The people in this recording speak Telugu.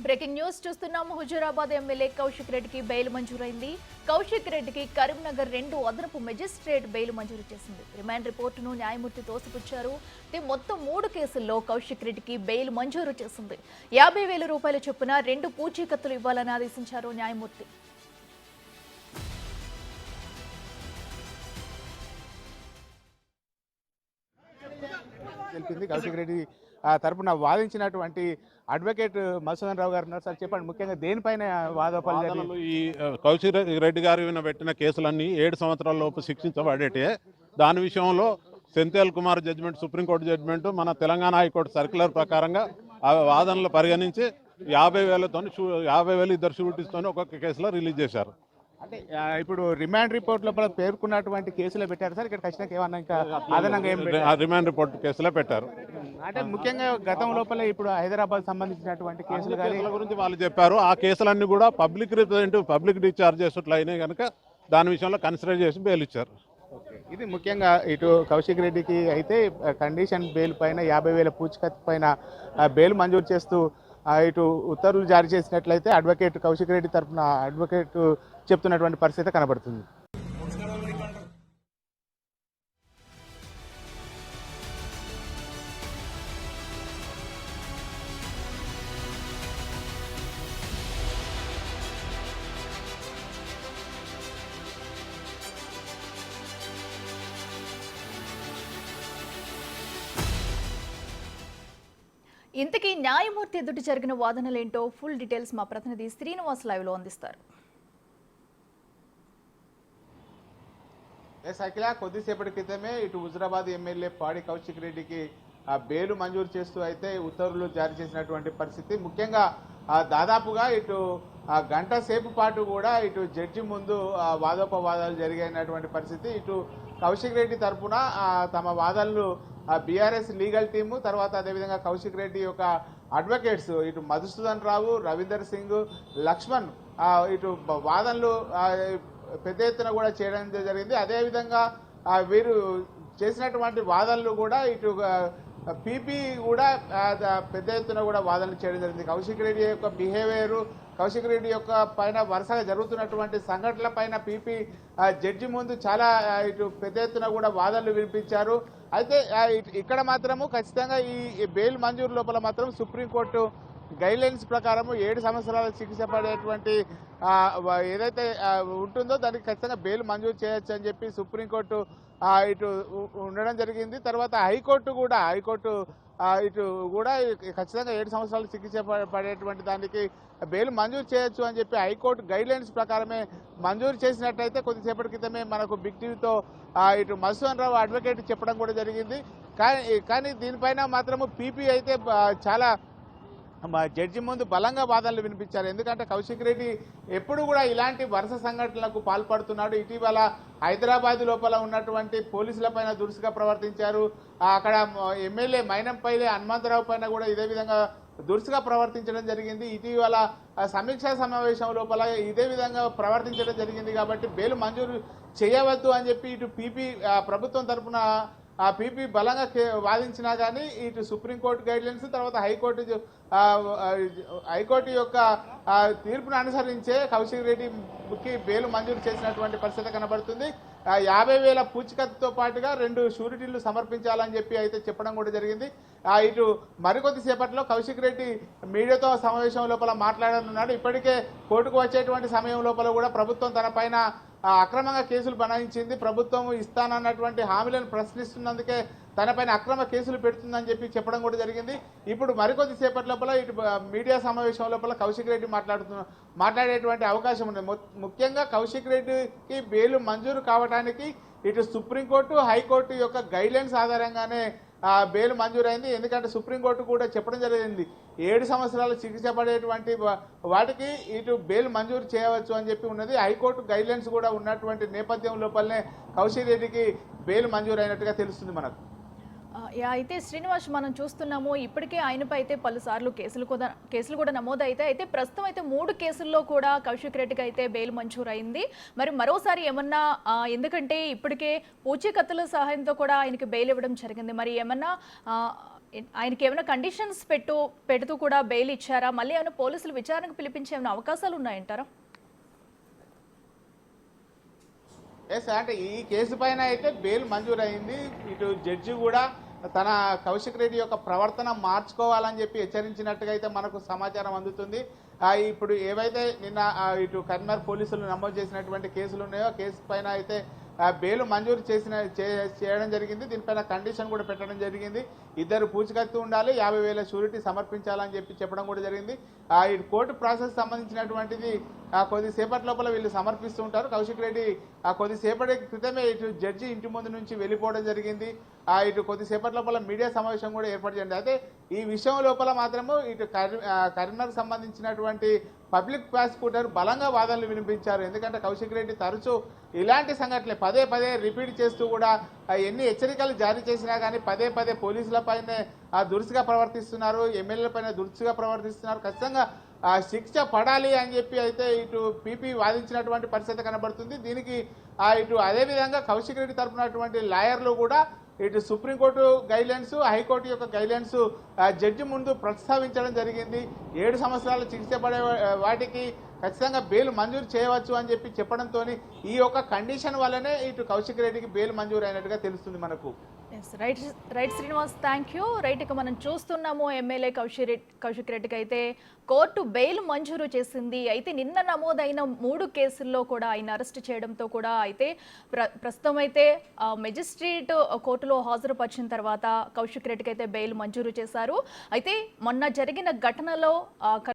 బ్రేకింగ్ న్యూస్ చూస్తున్నాము. హుజూరాబాద్ ఎమ్మెల్యే కౌశిక్ రెడ్డికి బెయిల్ మంజూరైంది. కౌశిక్ రెడ్డికి కరీంనగర్ 2 అదనపు మెజిస్ట్రేట్ బెయిల్ మంజూరు చేసింది. రిమాండ్ రిపోర్టును న్యాయమూర్తి తోసిపుచ్చారు. మొత్తం 3 కేసుల్లో కౌశిక్ రెడ్డికి బెయిల్ మంజూరు చేసింది. 50,000 రూపాయల చొప్పున 2 పూచీకత్తులు ఇవ్వాలని ఆదేశించారు న్యాయమూర్తి. కౌశిక్ రెడ్డి తరపున వాదించినటువంటి అడ్వకేట్ మధుసూదన్ రావు గారు ఉన్నారు. సార్ చెప్పండి, ముఖ్యంగా దేనిపైన వాదోపలు? ఈ కౌశిక్ రెడ్డి గారి పెట్టిన కేసులన్నీ 7 సంవత్సరాల లోపు శిక్షించబడేటే. దాని విషయంలో Senthil Kumar judgement, supreme court judgement, మన తెలంగాణ హైకోర్టు సర్క్యులర్ ప్రకారంగా ఆ వాదనలు పరిగణించి 50,000 ఇద్దరు షూరిటీస్తో ఒక్కొక్క కేసులో రిలీజ్ చేశారు. అంటే ఇప్పుడు రిమాండ్ రిపోర్ట్ లోపల పేర్కొన్నటువంటి కేసులో పెట్టారు సార్. ఇక్కడ ఖచ్చితంగా ఏమన్నా ఇంకా అదనంగా రిమాండ్ రిపోర్ట్ కేసులో పెట్టారు. అంటే ముఖ్యంగా గతం లోపల ఇప్పుడు హైదరాబాద్ సంబంధించినటువంటి కేసుల గురించి వాళ్ళు చెప్పారు. ఆ కేసులన్నీ కూడా పబ్లిక్ రిప్రజెంటేటివ్, పబ్లిక్ డిశ్చార్జ్ చేసినట్లు అయినాయి కనుక దాని విషయంలో కన్సిడర్ చేసి బెయిల్ ఇచ్చారు. ఇది ముఖ్యంగా ఇటు కౌశిక్ రెడ్డికి అయితే కండిషన్ బెయిల్ పైన 50,000 పూచికత్తు పైన బెయిల్ మంజూరు చేస్తూ ఇటు ఉత్తర్వులు జారీ చేసినట్లయితే అడ్వకేట్ కౌశిక్ రెడ్డి తరఫున అడ్వకేట్ చెప్తున్నటువంటి పరిస్థితి కనబడుతుంది. ఇంతకీ న్యాయమూర్తి ఎదుటి జరిగిన వాదనలేంటో ఫుల్ డీటెయిల్స్ మా ప్రతినిధి శ్రీనివాస్ లైవ్ లో అందిస్తారు. అఖిల, కొద్దిసేపటి క్రితమే ఇటు హుజూరాబాద్ ఎమ్మెల్యే పాడి కౌశిక్ రెడ్డికి బెయిల్ మంజూరు చేస్తూ అయితే ఉత్తర్వులు జారీ చేసినటువంటి పరిస్థితి. ముఖ్యంగా దాదాపుగా ఇటు గంట సేపు పాటు కూడా ఇటు జడ్జి ముందు వాదోపవాదాలు జరిగినటువంటి పరిస్థితి. ఇటు కౌశిక్ రెడ్డి తరఫున తమ వాదనలు బీఆర్ఎస్ లీగల్ టీము, తర్వాత అదేవిధంగా కౌశిక్ రెడ్డి యొక్క అడ్వకేట్స్ ఇటు మధుసూదన్ రావు, రవీందర్ సింగ్, లక్ష్మణ్ ఇటు వాదనలు పెద్ద ఎత్తున కూడా చేయడం జరిగింది. అదేవిధంగా వీరు చేసినటువంటి వాదనలు కూడా ఇటు పీపీ కూడా పెద్ద ఎత్తున కూడా వాదనలు చేయడం జరిగింది. కౌశిక్ రెడ్డి యొక్క బిహేవియరు, కౌశిక్ రెడ్డి యొక్క పైన వరుసగా జరుగుతున్నటువంటి సంఘటనల పైన పీపీ జడ్జి ముందు చాలా ఇటు పెద్ద ఎత్తున కూడా వాదనలు వినిపించారు. అయితే ఇక్కడ మాత్రము ఖచ్చితంగా ఈ బెయిల్ మంజూరు లోపల మాత్రం సుప్రీంకోర్టు గైడ్లైన్స్ ప్రకారము 7 సంవత్సరాల శిక్ష పడేటువంటి ఏదైతే ఉంటుందో దానికి ఖచ్చితంగా బెయిల్ మంజూరు చేయొచ్చు అని చెప్పి సుప్రీంకోర్టు ఇటు ఉండడం జరిగింది. తర్వాత హైకోర్టు ఇటు కూడా ఖచ్చితంగా 7 సంవత్సరాలు శిక్ష పడేటువంటి దానికి బెయిల్ మంజూరు చేయొచ్చు అని చెప్పి హైకోర్టు గైడ్లైన్స్ ప్రకారమే మంజూరు చేసినట్టయితే కొద్దిసేపటి క్రితమే మనకు బిగ్ టీవీతో ఇటు మధుసూదన్ రావు అడ్వకేట్ చెప్పడం కూడా జరిగింది. కానీ దీనిపైన మాత్రము పీపీ అయితే చాలా జడ్జి ముందు బలంగా వాదనలు వినిపించారు. ఎందుకంటే కౌశిక్ రెడ్డి ఎప్పుడు కూడా ఇలాంటి వరుస సంఘటనలకు పాల్పడుతున్నాడు. ఇటీవల హైదరాబాద్ లోపల ఉన్నటువంటి పోలీసుల పైన దురుసుగా ప్రవర్తించారు. అక్కడ ఎమ్మెల్యే మైనంపల్లి హనుమంతరావు పైన కూడా ఇదే విధంగా దురుసుగా ప్రవర్తించడం జరిగింది. ఇటీవల సమీక్షా సమావేశం లోపల ఇదే విధంగా ప్రవర్తించడం జరిగింది. కాబట్టి బెయిల్ మంజూరు చేయవద్దు అని చెప్పి ఇటు పీపీ ప్రభుత్వం తరఫున పీపీ బలంగా వాదించినా కానీ ఇటు సుప్రీంకోర్టు గైడ్లైన్స్, తర్వాత హైకోర్టు యొక్క తీర్పును అనుసరించే కౌశిక్ రెడ్డికి బెయిల్ మంజూరు చేసినటువంటి పరిస్థితి కనబడుతుంది. 50,000 పూచికత్తుతో పాటుగా 2 షూరిటీలు సమర్పించాలని చెప్పి అయితే చెప్పడం కూడా జరిగింది. ఇటు మరికొద్దిసేపట్లో కౌశిక్ రెడ్డి మీడియాతో సమావేశం లోపల మాట్లాడనున్నాడు. ఇప్పటికే కోర్టుకు వచ్చేటువంటి సమయం లోపల కూడా ప్రభుత్వం తన పైన అక్రమంగా కేసులు బనాయించింది, ప్రభుత్వం ఇస్తానన్నటువంటి హామీలను ప్రశ్నిస్తున్నందుకే తనపైన అక్రమ కేసులు పెడుతుందని చెప్పి చెప్పడం కూడా జరిగింది. ఇప్పుడు మరికొద్ది సేపటి లోపల ఇటు మీడియా సమావేశం లోపల కౌశిక్ రెడ్డి మాట్లాడేటువంటి అవకాశం ఉంది. ముఖ్యంగా కౌశిక్ రెడ్డికి బెయిల్ మంజూరు కావడానికి ఇటు సుప్రీంకోర్టు, హైకోర్టు యొక్క గైడ్లైన్స్ ఆధారంగానే బెయిల్ మంజూరైంది. ఎందుకంటే సుప్రీంకోర్టు కూడా చెప్పడం జరిగింది 7 సంవత్సరాలు శిక్ష పడేటువంటి వాటికి ఇటు బెయిల్ మంజూరు చేయవచ్చు అని చెప్పి ఉన్నది. హైకోర్టు గైడ్లైన్స్ కూడా ఉన్నటువంటి నేపథ్యం లోపలనే కౌశిక్ రెడ్డికి బెయిల్ మంజూరు అయినట్టుగా తెలుస్తుంది మనకు. అయితే శ్రీనివాస్, మనం చూస్తున్నాము ఇప్పటికే ఆయనపై అయితే పలుసార్లు కేసులు కూడా నమోదైతే అయితే ప్రస్తుతం అయితే 3 కేసుల్లో కూడా కౌశిక్ రెడ్డికి అయితే బెయిల్ మంజూరు అయింది. మరి మరోసారి ఏమన్నా, ఎందుకంటే ఇప్పటికే పూచీకత్తుల సహాయంతో కూడా ఆయనకి బెయిల్ ఇవ్వడం జరిగింది, మరి ఏమన్నా ఆయనకి ఏమైనా కండిషన్స్ పెడుతూ కూడా బెయిల్ ఇచ్చారా? మళ్ళీ ఏమైనా పోలీసులు విచారణకు పిలిపించే ఏమైనా అవకాశాలు ఉన్నాయంటారా? ఎస్, అంటే ఈ కేసు పైన అయితే బెయిల్ మంజూరైంది. ఇటు జడ్జి కూడా తన కౌశిక్ రెడ్డి యొక్క ప్రవర్తన మార్చుకోవాలని చెప్పి హెచ్చరించినట్టుగా అయితే మనకు సమాచారం అందుతుంది. ఇప్పుడు ఏవైతే నిన్న ఇటు కరీంనగర్ పోలీసులు నమోదు చేసినటువంటి కేసులు ఉన్నాయో కేసు పైన అయితే బెయిల్ మంజూరు చేయడం జరిగింది. దీనిపైన కండిషన్ కూడా పెట్టడం జరిగింది. ఇద్దరు పూచికత్తు ఉండాలి, 50,000 షూరిటీ సమర్పించాలని చెప్పి చెప్పడం కూడా జరిగింది. ఈ కోర్టు ప్రాసెస్ సంబంధించినటువంటిది కొద్దిసేపటి లోపల వీళ్ళు సమర్పిస్తూ ఉంటారు. కౌశిక్ రెడ్డి కొద్దిసేపటి క్రితమే ఇటు జడ్జి ఇంటి ముందు నుంచి వెళ్ళిపోవడం జరిగింది. ఇటు కొద్దిసేపటి లోపల మీడియా సమావేశం కూడా ఏర్పాటు చేయండి. అయితే ఈ విషయం లోపల మాత్రము ఇటు కరీంనగర్ సంబంధించినటువంటి పబ్లిక్ ప్రాసిక్యూటర్ బలంగా వాదనలు వినిపించారు. ఎందుకంటే కౌశిక్ రెడ్డి తరచూ ఇలాంటి సంఘటనలు పదే పదే రిపీట్ చేస్తూ కూడా ఎన్ని హెచ్చరికలు జారీ చేసినా కానీ పదే పదే పోలీసులపైనే దురుసుగా ప్రవర్తిస్తున్నారు, ఎమ్మెల్యేలపైన దురుసుగా ప్రవర్తిస్తున్నారు. ఖచ్చితంగా శిక్ష పడాలి అని చెప్పి అయితే ఇటు పీపీ వాదించినటువంటి పరిస్థితి కనబడుతుంది. దీనికి ఇటు అదేవిధంగా కౌశిక్ రెడ్డి తరపునటువంటి లాయర్లు కూడా ఇటు సుప్రీంకోర్టు గైడ్లైన్స్, హైకోర్టు యొక్క గైడ్లైన్స్ జడ్జి ముందు ప్రస్తావించడం జరిగింది. 7 సంవత్సరాలు శిక్ష పడే వాటికి ఖచ్చితంగా బెయిల్ మంజూరు చేయవచ్చు అని చెప్పి చెప్పడంతో ఈ యొక్క కండిషన్ వల్లనే ఇటు కౌశిక్ రెడ్డికి బెయిల్ మంజూరు అయినట్టుగా తెలుస్తుంది మనకు. Right Srinivas, thank you. Right, ఇక మనం చూస్తున్నాము ఎమ్మెల్యే కౌశిక్ రెడ్డికి అయితే కోర్టు బెయిల్ మంజూరు చేసింది. అయితే నిన్న నమోదైన 3 కేసుల్లో కూడా ఆయన అరెస్ట్ చేయడంతో కూడా అయితే ప్రస్తుతం అయితే మెజిస్ట్రేట్ కోర్టులో హాజరుపరిచిన తర్వాత కౌశిక్ రెడ్డికి అయితే బెయిల్ మంజూరు చేశారు. అయితే మొన్న జరిగిన ఘటనలో